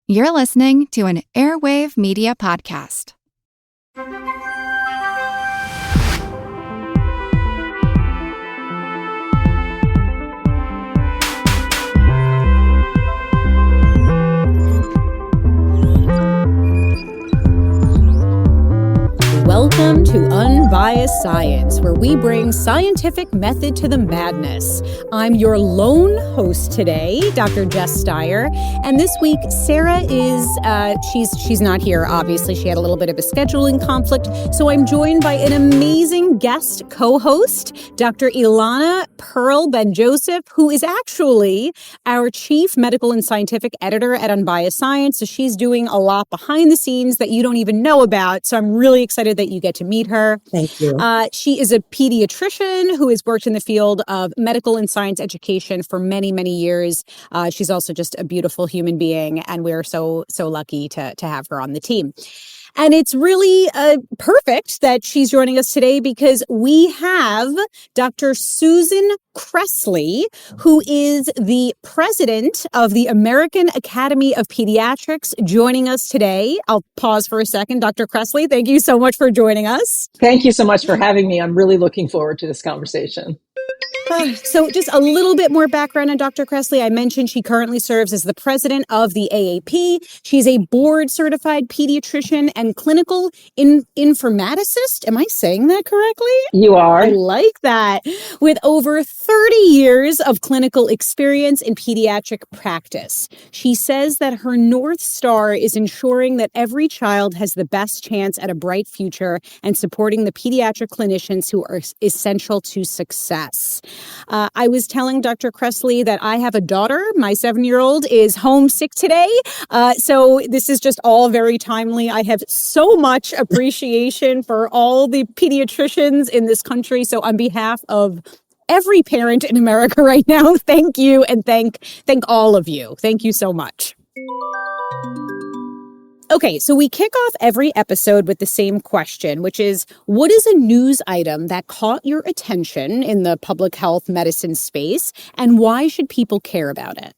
You're listening to an Airwave Media Podcast. Welcome to Unbiased Science, where we bring scientific method to the madness. I'm your lone host today, Dr. Jess Steyer, and this week Sarah is, she's not here, obviously. She had a little bit of a scheduling conflict, so I'm joined by an amazing guest co-host, Dr. Elana Pearl Ben-Joseph, who is actually our chief medical and scientific editor at Unbiased Science, so she's doing a lot behind the scenes that you don't even know about, so I'm really excited that you get to meet her. Thank you. She is a pediatrician who has worked in the field of medical and science education for many, many years. She's also just a beautiful human being, and we're so lucky to have her on the team. And it's really perfect that she's joining us today because we have Dr. Susan Kressly, who is the president of the American Academy of Pediatrics, joining us today. I'll pause for a second. Dr. Kressly, thank you so much for joining us. Thank you so much for having me. I'm really looking forward to this conversation. So just a little bit more background on Dr. Kressly. I mentioned she currently serves as the president of the AAP. She's a board-certified pediatrician and clinical informaticist. Am I saying that correctly? You are. I like that. With over 30 years of clinical experience in pediatric practice. She says that her North Star is ensuring that every child has the best chance at a bright future and supporting the pediatric clinicians who are essential to success. I was telling Dr. Kressly that I have a daughter. My 7-year-old is homesick today. So this is just all very timely. I have so much appreciation for all the pediatricians in this country. So on behalf of every parent in America right now, thank you and thank all of you. Thank you so much. Okay, so we kick off every episode with the same question, which is, what is a news item that caught your attention in the public health medicine space, and why should people care about it?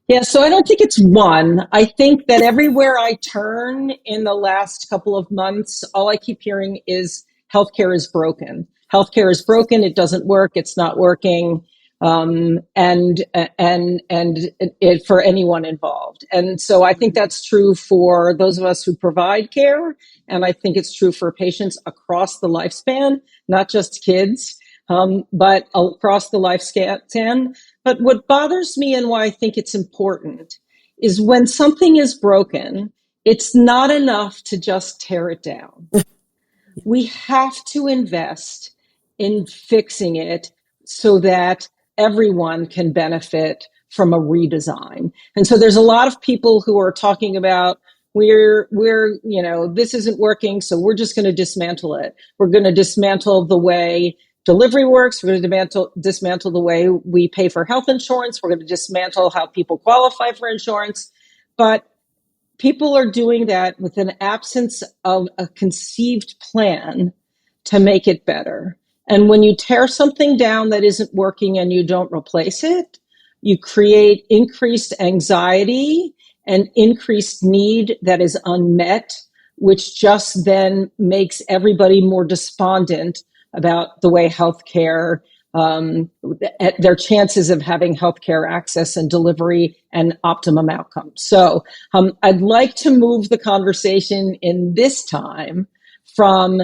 Yeah, so I don't think it's one. I think that everywhere I turn in the last couple of months, all I keep hearing is healthcare is broken. Healthcare is broken. It doesn't work. It's not working. And it for anyone involved. And so I think that's true for those of us who provide care. And I think it's true for patients across the lifespan, not just kids, but across the lifespan. But what bothers me and why I think it's important is when something is broken, it's not enough to just tear it down. We have to invest in fixing it so that everyone can benefit from a redesign. And so there's a lot of people who are talking about this isn't working, so we're just going to dismantle it. We're going to dismantle the way delivery works. We're going to dismantle the way we pay for health insurance. We're going to dismantle how people qualify for insurance. But people are doing that with an absence of a conceived plan to make it better. And when you tear something down that isn't working and you don't replace it, you create increased anxiety and increased need that is unmet, which just then makes everybody more despondent about the way healthcare, their chances of having healthcare access and delivery and optimum outcomes. So I'd like to move the conversation in this time from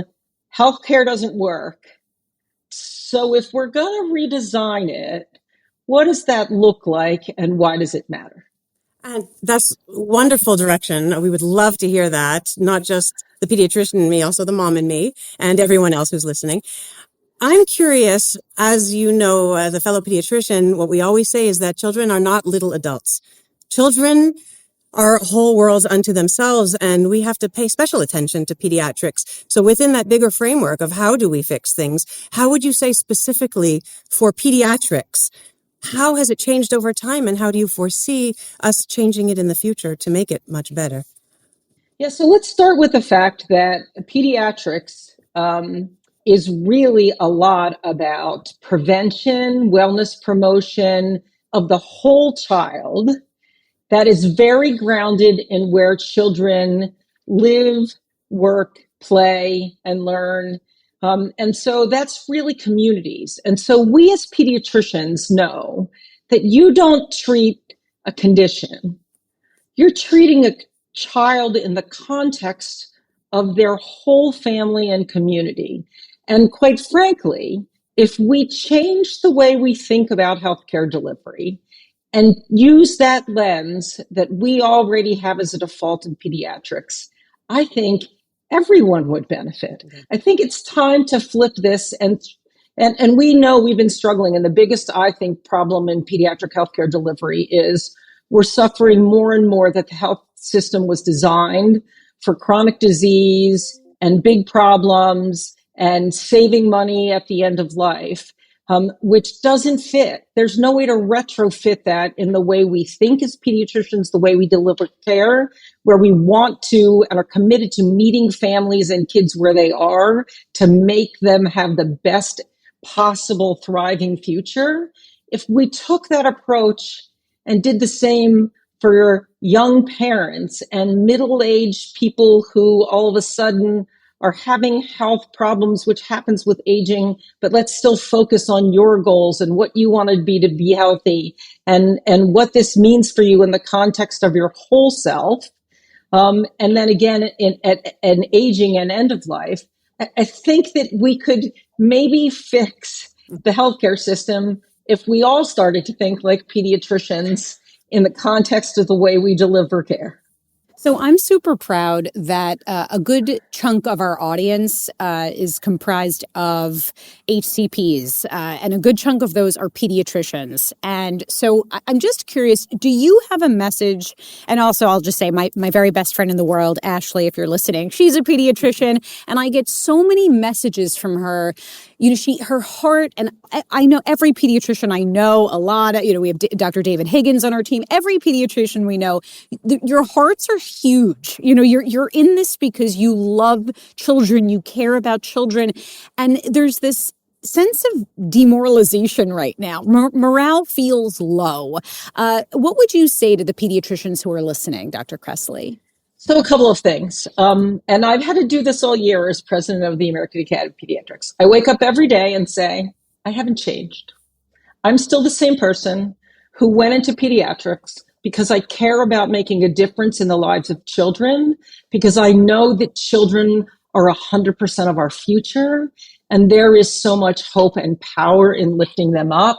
healthcare doesn't work. So if we're going to redesign it, what does that look like and why does it matter? And that's wonderful direction. We would love to hear that, not just the pediatrician in me, also the mom in me and everyone else who's listening. I'm curious, as you know, as a fellow pediatrician, what we always say is that children are not little adults. Children are whole worlds unto themselves, and we have to pay special attention to pediatrics. So within that bigger framework of how do we fix things, how would you say specifically for pediatrics, how has it changed over time, and how do you foresee us changing it in the future to make it much better? Yeah, so let's start with the fact that pediatrics is really a lot about prevention, wellness promotion of the whole child that is very grounded in where children live, work, play, and learn. And so that's really communities. And so we as pediatricians know that you don't treat a condition. You're treating a child in the context of their whole family and community. And quite frankly, if we change the way we think about healthcare delivery and use that lens that we already have as a default in pediatrics, I think everyone would benefit. I think it's time to flip this, and we know we've been struggling. And the biggest, I think, problem in pediatric healthcare delivery is we're suffering more and more that the health system was designed for chronic disease and big problems and saving money at the end of life, which doesn't fit. There's no way to retrofit that in the way we think as pediatricians, the way we deliver care, where we want to and are committed to meeting families and kids where they are to make them have the best possible thriving future. If we took that approach and did the same for young parents and middle-aged people who all of a sudden are having health problems, which happens with aging, but let's still focus on your goals and what you want to be healthy, and what this means for you in the context of your whole self. And then again, in aging and end of life, I think that we could maybe fix the healthcare system if we all started to think like pediatricians in the context of the way we deliver care. So I'm super proud that a good chunk of our audience is comprised of HCPs, and a good chunk of those are pediatricians. And so I'm just curious, do you have a message? And also, I'll just say my very best friend in the world, Ashley, if you're listening, she's a pediatrician, and I get so many messages from her. You know, her heart, and I know every pediatrician I know, a lot of, we have Dr. David Higgins on our team. Every pediatrician we know, your hearts are huge. You're in this because you love children, you care about children, and there's this sense of demoralization right now. Morale feels low. What would you say to the pediatricians who are listening, Dr. Kressly? So a couple of things. And I've had to do this all year as president of the American Academy of Pediatrics. I wake up every day and say, I haven't changed. I'm still the same person who went into pediatrics because I care about making a difference in the lives of children, because I know that children are 100% of our future, and there is so much hope and power in lifting them up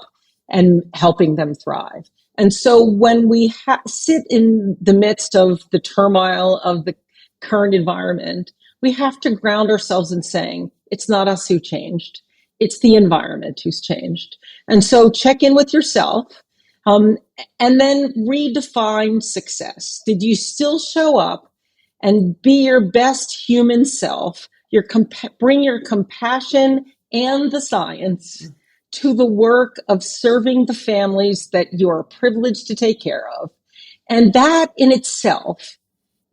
and helping them thrive. And so when we sit in the midst of the turmoil of the current environment, we have to ground ourselves in saying, it's not us who changed, it's the environment who's changed. And so check in with yourself, and then redefine success. Did you still show up and be your best human self, bring your compassion and the science to the work of serving the families that you're privileged to take care of? And that in itself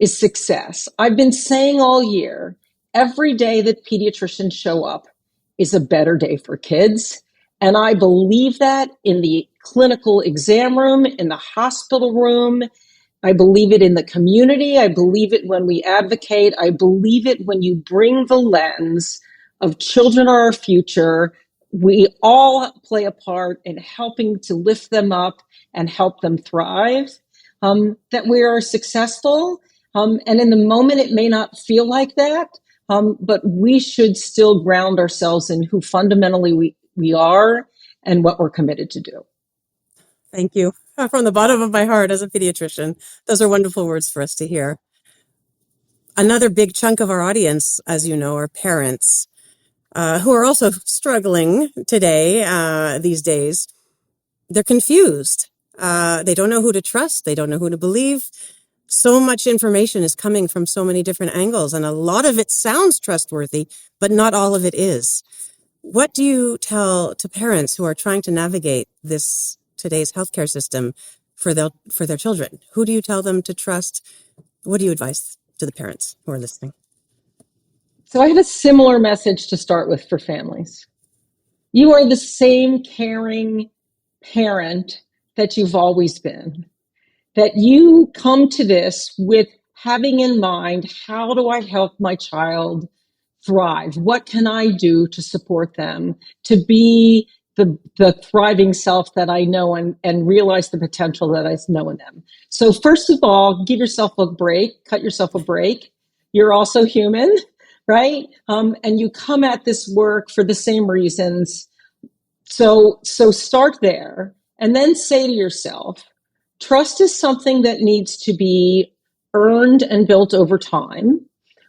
is success. I've been saying all year, every day that pediatricians show up is a better day for kids. And I believe that in the clinical exam room, in the hospital room. I believe it in the community. I believe it when we advocate. I believe it when you bring the lens of children are our future. We all play a part in helping to lift them up and help them thrive, that we are successful. And in the moment, it may not feel like that, but we should still ground ourselves in who fundamentally we are and what we're committed to do. Thank you. From the bottom of my heart as a pediatrician, those are wonderful words for us to hear. Another big chunk of our audience, as you know, are parents who are also struggling today, these days. They're confused. They don't know who to trust. They don't know who to believe. So much information is coming from so many different angles, and a lot of it sounds trustworthy, but not all of it is. What do you tell to parents who are trying to navigate today's healthcare system for their children? Who do you tell them to trust? What do you advise to the parents who are listening? So I have a similar message to start with for families. You are the same caring parent that you've always been. that you come to this with having in mind, how do I help my child thrive? What can I do to support them to be the thriving self that I know and realize the potential that I know in them? So first of all, give yourself a break, cut yourself a break. You're also human, right? And you come at this work for the same reasons. So start there and then say to yourself, trust is something that needs to be earned and built over time.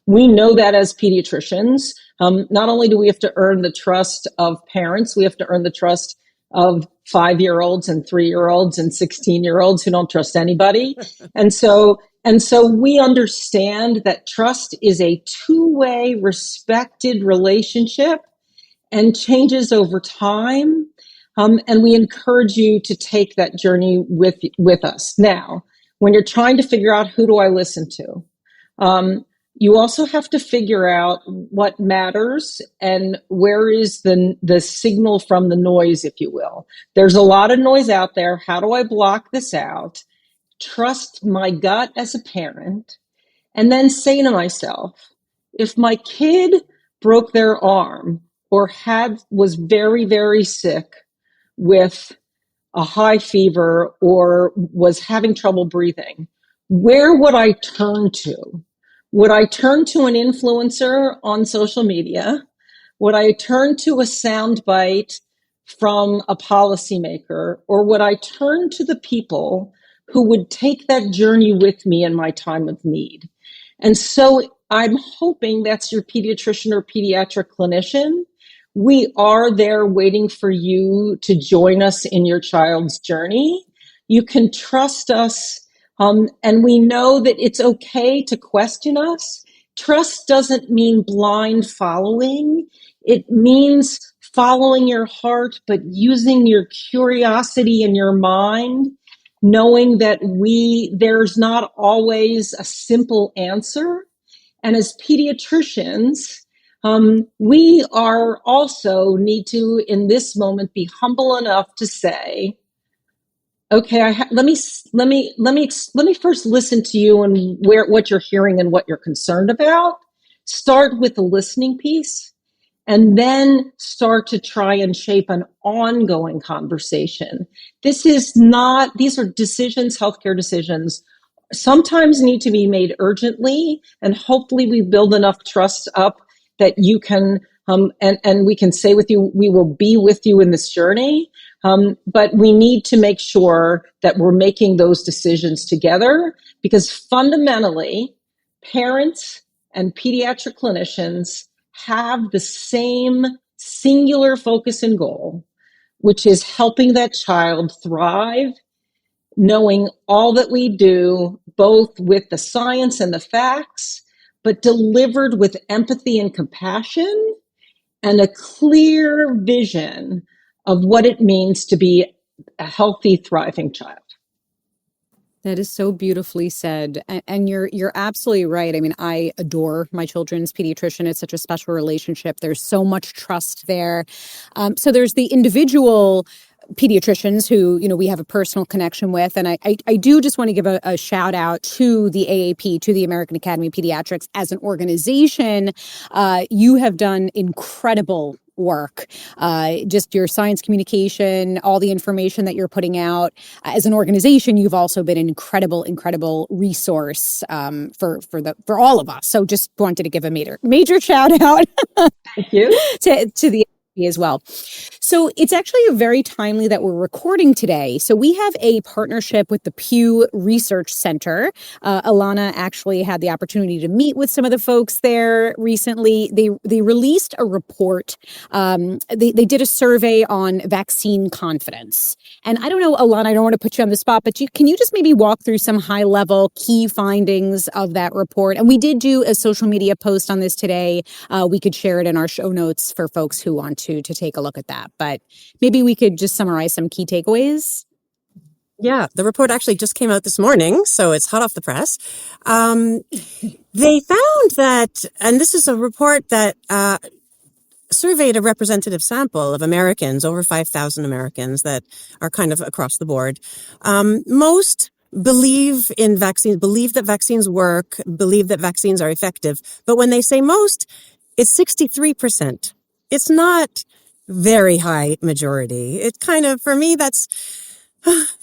We know that as pediatricians. Not only do we have to earn the trust of parents, we have to earn the trust of 5-year-olds and 3-year-olds and 16-year-olds who don't trust anybody. And so we understand that trust is a two-way respected relationship and changes over time. And we encourage you to take that journey with us. Now, when you're trying to figure out who do I listen to, you also have to figure out what matters and where is the signal from the noise, if you will. There's a lot of noise out there. How do I block this out? Trust my gut as a parent, and then say to myself, if my kid broke their arm or was very, very sick with a high fever or was having trouble breathing, where would I turn to? Would I turn to an influencer on social media? Would I turn to a soundbite from a policymaker? Or would I turn to the people who would take that journey with me in my time of need? And so I'm hoping that's your pediatrician or pediatric clinician. We are there waiting for you to join us in your child's journey. You can trust us, and we know that it's okay to question us. Trust doesn't mean blind following. It means following your heart, but using your curiosity and your mind, knowing that there's not always a simple answer. And as pediatricians, we are also need to, in this moment, be humble enough to say, okay, let me first listen to you and what you're hearing and what you're concerned about. Start with the listening piece, and then start to try and shape an ongoing conversation. These are decisions, healthcare decisions, sometimes need to be made urgently, and hopefully we build enough trust up that you can, and we can say with you, we will be with you in this journey. But we need to make sure that we're making those decisions together, because fundamentally, parents and pediatric clinicians have the same singular focus and goal, which is helping that child thrive, knowing all that we do, both with the science and the facts, but delivered with empathy and compassion and a clear vision of what it means to be a healthy, thriving child. That is so beautifully said. And you're absolutely right. I mean, I adore my children's pediatrician. It's such a special relationship. There's so much trust there. So there's the individual pediatricians who, we have a personal connection with. And I do just want to give a shout out to the AAP, to the American Academy of Pediatrics as an organization. You have done incredible work, just your science communication, all the information that you're putting out. As an organization, you've also been an incredible resource for all of us. So just wanted to give a major shout out Thank you. to the as well. So it's actually very timely that we're recording today. So we have a partnership with the Pew Research Center. Elana actually had the opportunity to meet with some of the folks there recently. They released a report. They did a survey on vaccine confidence. And I don't know, Elana, I don't want to put you on the spot, but can you just maybe walk through some high-level key findings of that report? And we did do a social media post on this today. We could share it in our show notes for folks who want to take a look at that. But maybe we could just summarize some key takeaways. Yeah, the report actually just came out this morning, so it's hot off the press. They found that, and this is a report that surveyed a representative sample of Americans, over 5,000 Americans that are kind of across the board. Most believe in vaccines, believe that vaccines work, believe that vaccines are effective. But when they say most, it's 63%. It's not very high majority. It kind of, for me,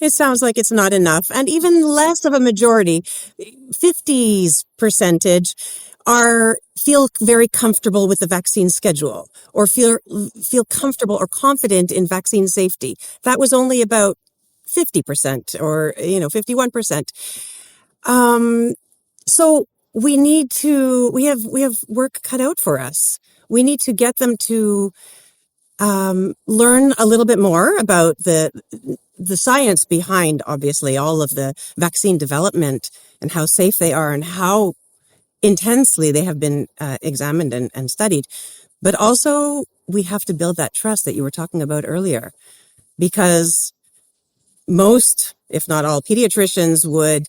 it sounds like it's not enough. And even less of a majority, 50s percentage, feel very comfortable with the vaccine schedule or feel comfortable or confident in vaccine safety. That was only about 50% or, 51%. So we have work cut out for us. We need to get them to learn a little bit more about the science behind, obviously, all of the vaccine development and how safe they are and how intensely they have been examined and studied. But also, we have to build that trust that you were talking about earlier, because most, if not all, pediatricians would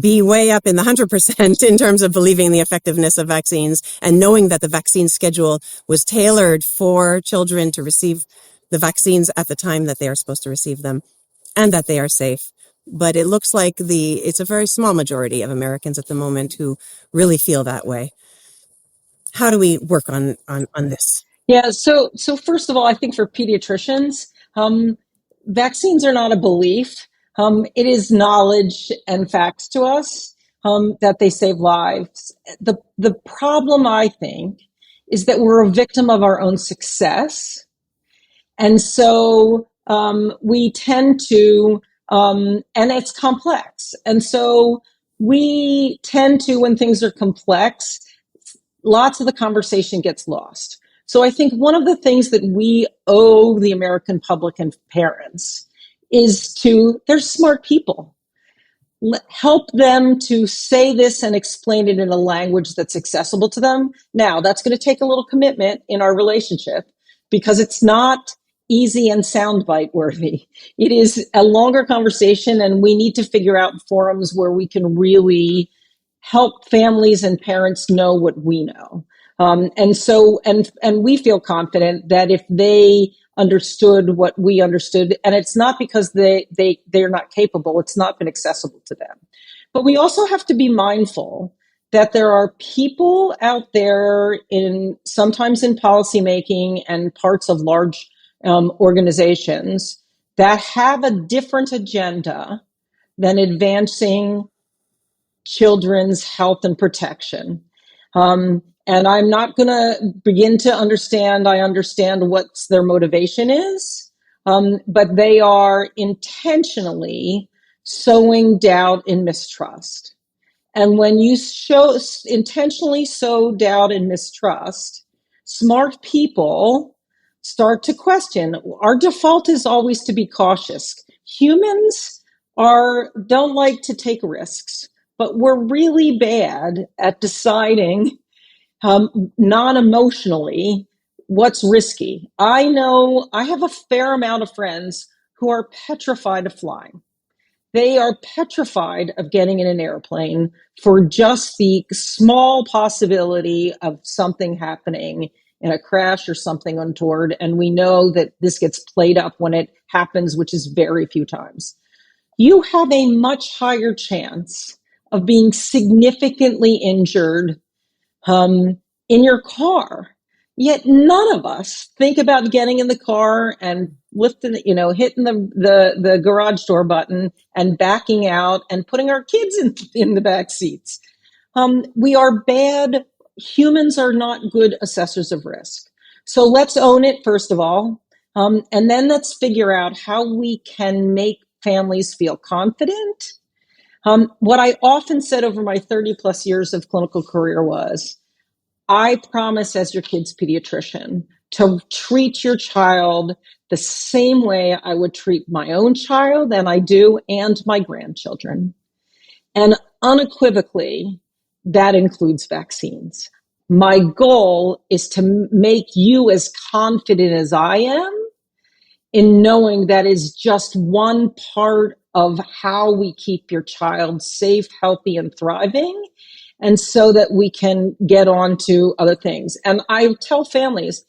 be way up in the 100% in terms of believing the effectiveness of vaccines and knowing that the vaccine schedule was tailored for children to receive the vaccines at the time that they are supposed to receive them and that they are safe. But it looks like it's a very small majority of Americans at the moment who really feel that way. How do we work on this? Yeah, so first of all, I think for pediatricians, vaccines are not a belief. It is knowledge and facts to us that they save lives. The problem, I think, is that we're a victim of our own success. And so we tend to, and it's complex. And so we tend to, when things are complex, lots of the conversation gets lost. So I think one of the things that we owe the American public and parents is they're smart people. Help them to say this and explain it in a language that's accessible to them. Now, that's going to take a little commitment in our relationship because it's not easy and soundbite worthy. It is a longer conversation, and we need to figure out forums where we can really help families and parents know what we know. And we feel confident that if they understood what we understood, and it's not because they're not capable, it's not been accessible to them. But we also have to be mindful that there are people out there sometimes in policymaking and parts of large organizations that have a different agenda than advancing children's health and protection. And I'm not going to begin to understand what their motivation is, but they are intentionally sowing doubt and mistrust. And when you intentionally sow doubt and mistrust, smart people start to question. Our default is always to be cautious. Humans don't like to take risks, but we're really bad at deciding non-emotionally what's risky. I know I have a fair amount of friends who are petrified of flying. They are petrified of getting in an airplane for just the small possibility of something happening in a crash or something untoward. And we know that this gets played up when it happens, which is very few times. You have a much higher chance of being significantly injured in your car. Yet none of us think about getting in the car and hitting the garage door button and backing out and putting our kids in the back seats. We are bad. Humans are not good assessors of risk. So let's own it, first of all. And then let's figure out how we can make families feel confident. What I often said over my 30 plus years of clinical career was, I promise as your kid's pediatrician to treat your child the same way I would treat my own child and I do, and my grandchildren. And unequivocally, that includes vaccines. My goal is to make you as confident as I am in knowing that is just one part of how we keep your child safe, healthy, and thriving. And so that we can get on to other things. And I tell families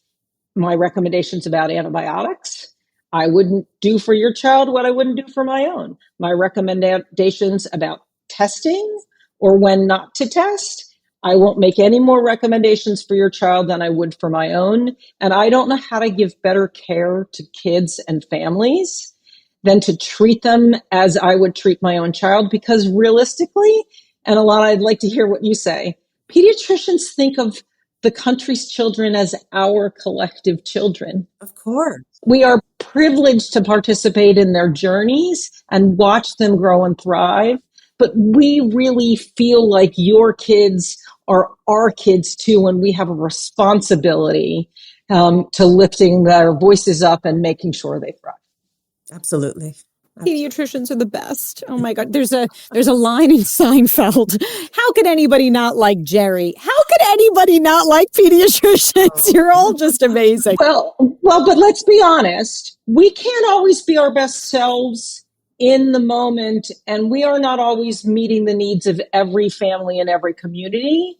my recommendations about antibiotics. I wouldn't do for your child what I wouldn't do for my own. My recommendations about testing or when not to test, I won't make any more recommendations for your child than I would for my own. And I don't know how to give better care to kids and families than to treat them as I would treat my own child, because realistically, and Elana, I'd like to hear what you say, pediatricians think of the country's children as our collective children. Of course. We are privileged to participate in their journeys and watch them grow and thrive. But we really feel like your kids are our kids too, and we have a responsibility to lifting their voices up and making sure they thrive. Absolutely. Pediatricians are the best. Oh my God. There's a line in Seinfeld. How could anybody not like Jerry? How could anybody not like pediatricians? You're all just amazing. Well, but let's be honest. We can't always be our best selves in the moment, and we are not always meeting the needs of every family and every community,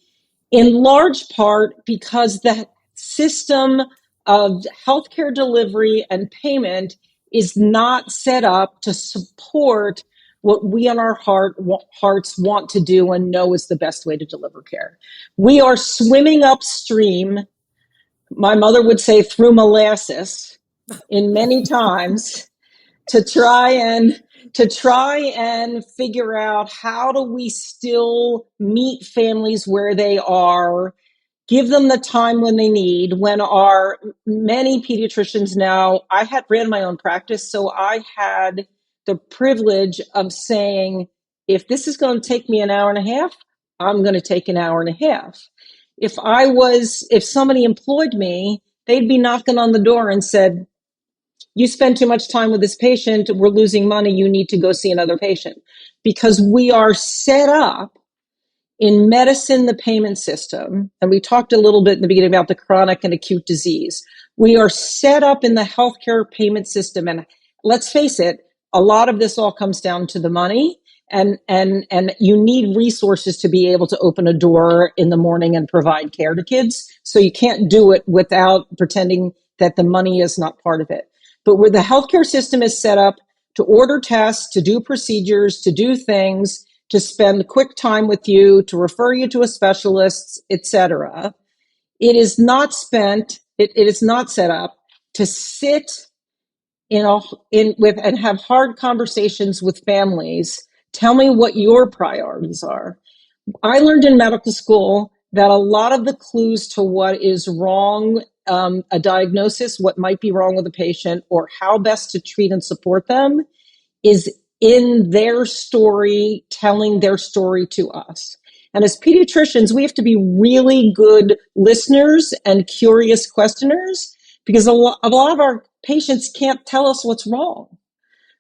in large part because the system of healthcare delivery and payment is not set up to support what we in our hearts want to do and know is the best way to deliver care. We are swimming upstream, my mother would say through molasses, in many times to try and figure out how do we still meet families where they are, give them the time when they need. When our many pediatricians now, I had ran my own practice, so I had the privilege of saying, if this is going to take me an hour and a half, I'm going to take an hour and a half. If somebody employed me, they'd be knocking on the door and said, you spend too much time with this patient, we're losing money, you need to go see another patient. Because we are set up in medicine, the payment system, and we talked a little bit in the beginning about the chronic and acute disease. We are set up in the healthcare payment system, and let's face it, a lot of this all comes down to the money, and you need resources to be able to open a door in the morning and provide care to kids. So you can't do it without pretending that the money is not part of it. But where the healthcare system is set up to order tests, to do procedures, to do things, to spend quick time with you, to refer you to a specialist, etc. It is not set up to sit and have hard conversations with families. Tell me what your priorities are. I learned in medical school that a lot of the clues to what is wrong, a diagnosis, what might be wrong with a patient, or how best to treat and support them, is in their story, telling their story to us. And as pediatricians, we have to be really good listeners and curious questioners, because a lot of our patients can't tell us what's wrong.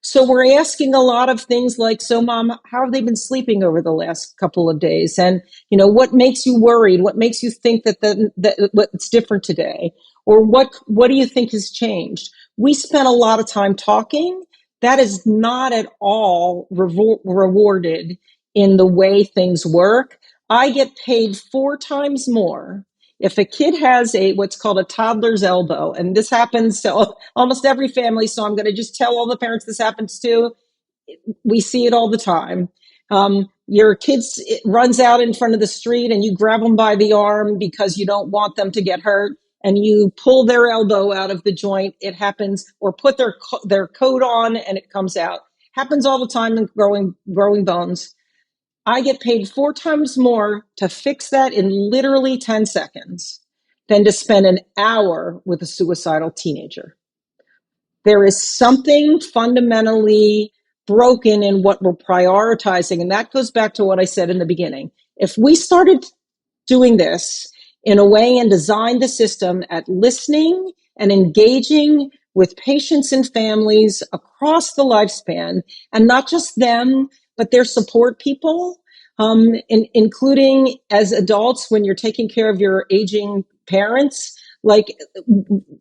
So we're asking a lot of things like, so mom, how have they been sleeping over the last couple of days? And, what makes you worried? What makes you think that what's different today? Or what do you think has changed? We spent a lot of time talking. That is not at all rewarded in the way things work. I get paid 4 times more if a kid has what's called a toddler's elbow, and this happens to almost every family, so I'm going to just tell all the parents this happens to. We see it all the time. Your kid runs out in front of the street and you grab them by the arm because you don't want them to get hurt, and you pull their elbow out of the joint. It happens, or put their coat on and it comes out. Happens all the time in growing bones. I get paid 4 times more to fix that in literally 10 seconds than to spend an hour with a suicidal teenager. There is something fundamentally broken in what we're prioritizing, and that goes back to what I said in the beginning. If we started doing this in a way and designed the system at listening and engaging with patients and families across the lifespan, and not just them, but their support people, including as adults when you're taking care of your aging parents. Like,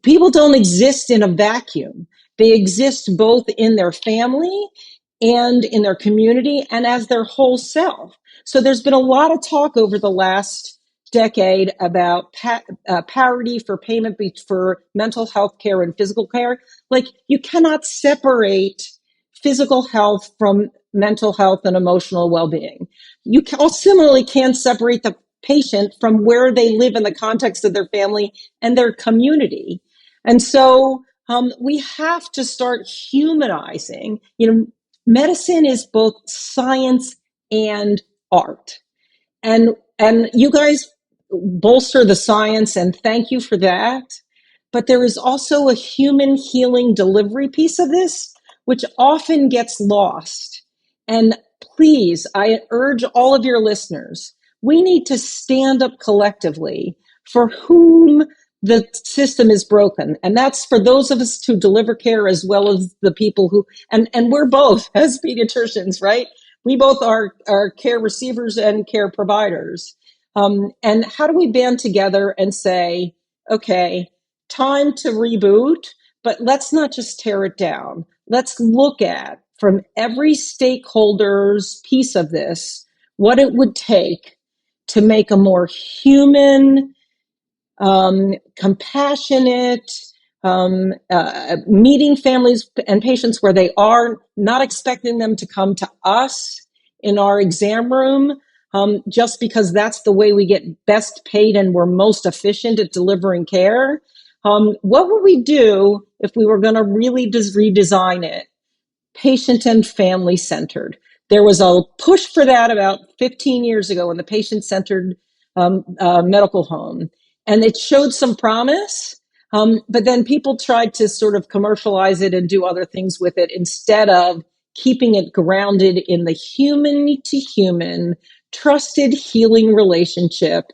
people don't exist in a vacuum. They exist both in their family and in their community and as their whole self. So there's been a lot of talk over the last decade about parity for payment for mental health care and physical care. Like, you cannot separate physical health from mental health and emotional well-being. You similarly can't separate the patient from where they live in the context of their family and their community. And so we have to start humanizing. Medicine is both science and art. And you guys bolster the science, and thank you for that. But there is also a human healing delivery piece of this, which often gets lost. And please, I urge all of your listeners, we need to stand up collectively for whom the system is broken. And that's for those of us who deliver care, as well as the people who, and we're both, as pediatricians, right? We both are care receivers and care providers. And how do we band together and say, okay, time to reboot, but let's not just tear it down. Let's look at, from every stakeholder's piece of this, what it would take to make a more human, compassionate, meeting families and patients where they are, not expecting them to come to us in our exam room, just because that's the way we get best paid and we're most efficient at delivering care. What would we do if we were going to really redesign it patient and family centered? There was a push for that about 15 years ago in the patient-centered medical home, and it showed some promise, but then people tried to sort of commercialize it and do other things with it instead of keeping it grounded in the human-to-human, trusted healing relationship,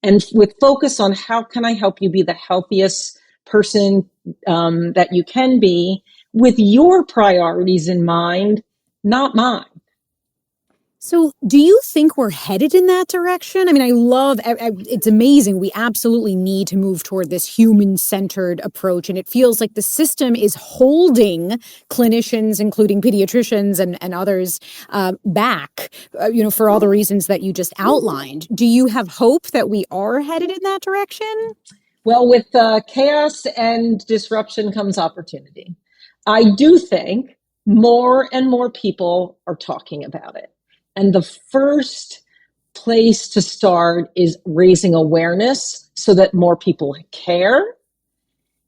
and with focus on how can I help you be the healthiest person that you can be, with your priorities in mind, not mine. So do you think we're headed in that direction? I mean, it's amazing. We absolutely need to move toward this human-centered approach. And it feels like the system is holding clinicians, including pediatricians and others, back, for all the reasons that you just outlined. Do you have hope that we are headed in that direction? Well, with chaos and disruption comes opportunity. I do think more and more people are talking about it. And the first place to start is raising awareness so that more people care.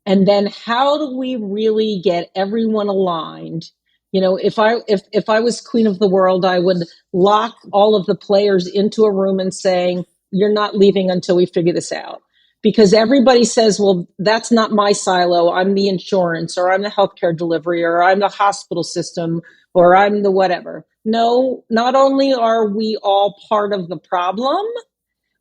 And then how do we really get everyone aligned? If I was queen of the world, I would lock all of the players into a room and saying, you're not leaving until we figure this out. Because everybody says, well, that's not my silo. I'm the insurance, or I'm the healthcare delivery, or I'm the hospital system, or I'm the whatever. No, not only are we all part of the problem,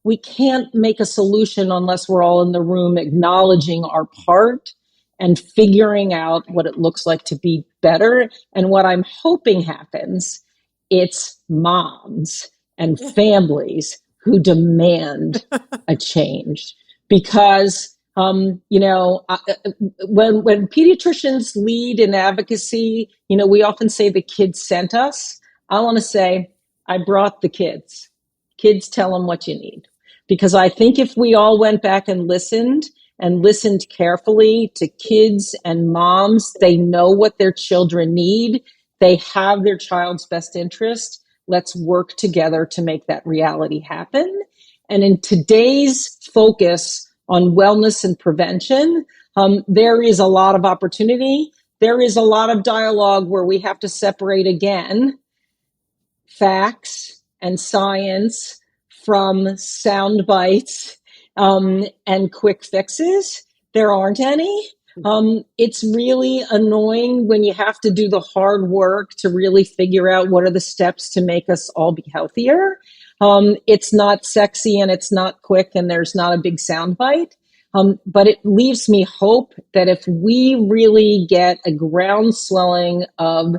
we can't make a solution unless we're all in the room acknowledging our part and figuring out what it looks like to be better. And what I'm hoping happens, it's moms and families who demand a change. Because, when pediatricians lead in advocacy, we often say the kids sent us. I want to say, I brought the kids. Kids, tell them what you need. Because I think if we all went back and listened carefully to kids and moms, they know what their children need. They have their child's best interest. Let's work together to make that reality happen. And in today's focus on wellness and prevention, there is a lot of opportunity. There is a lot of dialogue where we have to separate again facts and science from sound bites and quick fixes. There aren't any. It's really annoying when you have to do the hard work to really figure out what are the steps to make us all be healthier. It's not sexy and it's not quick and there's not a big soundbite. But it leaves me hope that if we really get a groundswelling of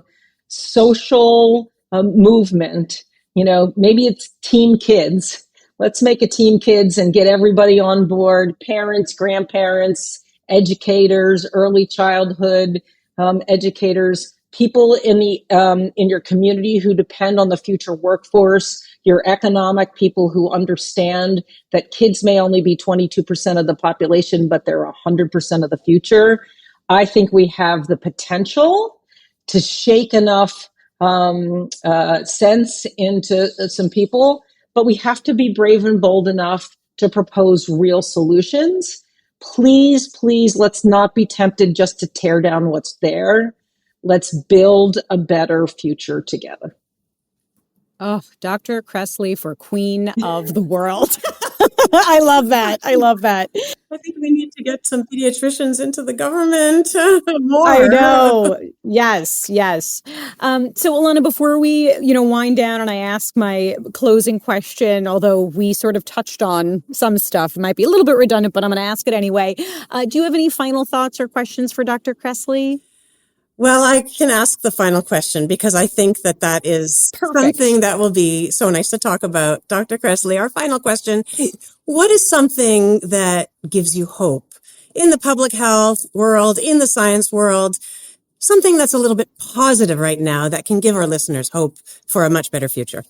social movement, maybe it's Team Kids. Let's make a Team Kids and get everybody on board, parents, grandparents, educators, early childhood educators, people in your community who depend on the future workforce, your economic people who understand that kids may only be 22% of the population, but they're 100% of the future. I think we have the potential to shake enough sense into some people, but we have to be brave and bold enough to propose real solutions. Please, please, let's not be tempted just to tear down what's there. Let's build a better future together. Oh, Dr. Kressly for Queen of the World. I love that. I love that. I think we need to get some pediatricians into the government more. I know. Yes, yes. So, Elana, before we, wind down and I ask my closing question, although we sort of touched on some stuff, it might be a little bit redundant, but I'm going to ask it anyway. Do you have any final thoughts or questions for Dr. Kressly? Well, I can ask the final question because I think that is Perfect. Something that will be so nice to talk about. Dr. Kressly, our final question, what is something that gives you hope in the public health world, in the science world, something that's a little bit positive right now that can give our listeners hope for a much better future?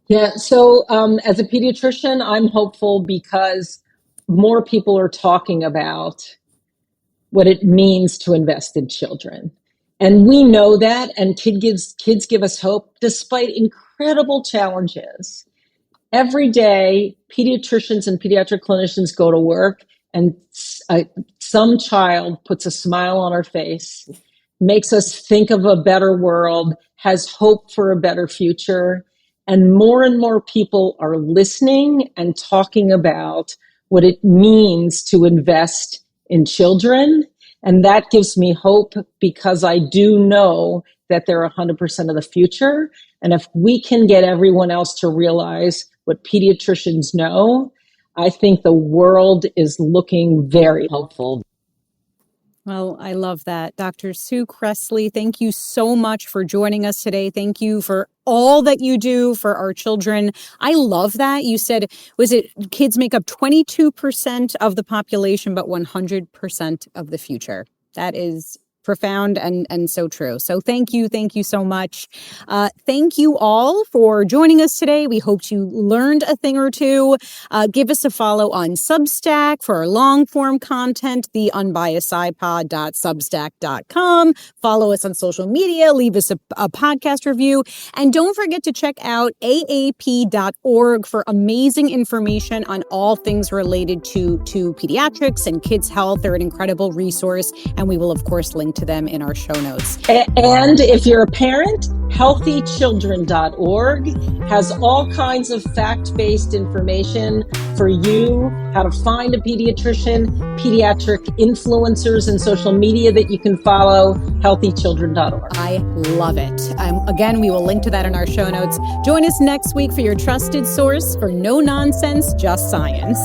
Yeah, so as a pediatrician, I'm hopeful because more people are talking about what it means to invest in children. And we know that, and kids give us hope despite incredible challenges. Every day, pediatricians and pediatric clinicians go to work, and some child puts a smile on our face, makes us think of a better world, has hope for a better future. And more people are listening and talking about what it means to invest in children. And that gives me hope because I do know that they're 100% of the future. And if we can get everyone else to realize what pediatricians know, I think the world is looking very hopeful. Well, I love that. Dr. Sue Kressly, thank you so much for joining us today. Thank you for all that you do for our children. I love that. You said, kids make up 22% of the population, but 100% of the future. That is profound and so true. So thank you so much. Thank you all for joining us today. We hope you learned a thing or two. Give us a follow on Substack for our long form content, the unbiasedipod.substack.com. Follow us on social media, leave us a podcast review, and don't forget to check out aap.org for amazing information on all things related to pediatrics and kids' health. They're an incredible resource, and we will of course link to them in our show notes. And if you're a parent, healthychildren.org has all kinds of fact-based information for you, how to find a pediatrician, pediatric influencers and social media that you can follow, healthychildren.org. I love it. Again, we will link to that in our show notes. Join us next week for your trusted source for no nonsense, just science.